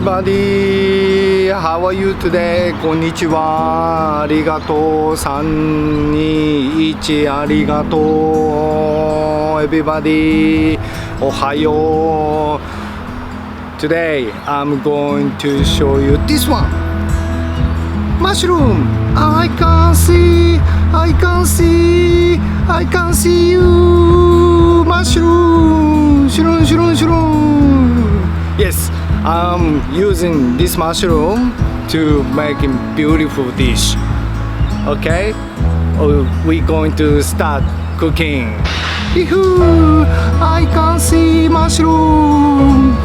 everybody, how are you today? こんにちは。ありがとう。3、2、1、ありがとう。Everybody, おはよう。Today, I'm going to show you this one. Mushroom. I can see you. Mushroom. Shroom. Yes, I'm using this mushroom to make a beautiful dish. Okay, we're going to start cooking. I can see mushroom.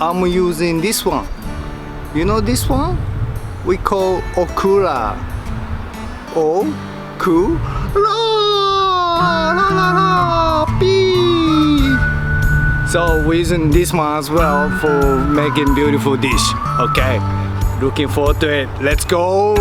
I'm using this one. You know this one? We call okura. Okura. So we're using this one as well for making beautiful dish. Okay, looking forward to it. Let's go.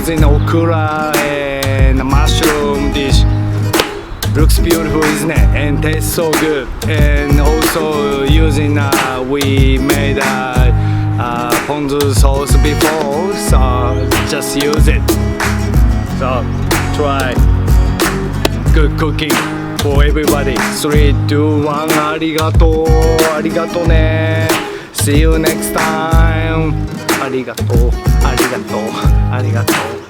using okura and mushroom dish. Looks beautiful, isn't it? And tastes so good. And also using we made ponzu sauce before, so just use it. So try. Good cooking for everybody. 3, 2, 1. ありがとう。ありがとうね。See you next time. ありがとう。ありがとう。がとうありがとう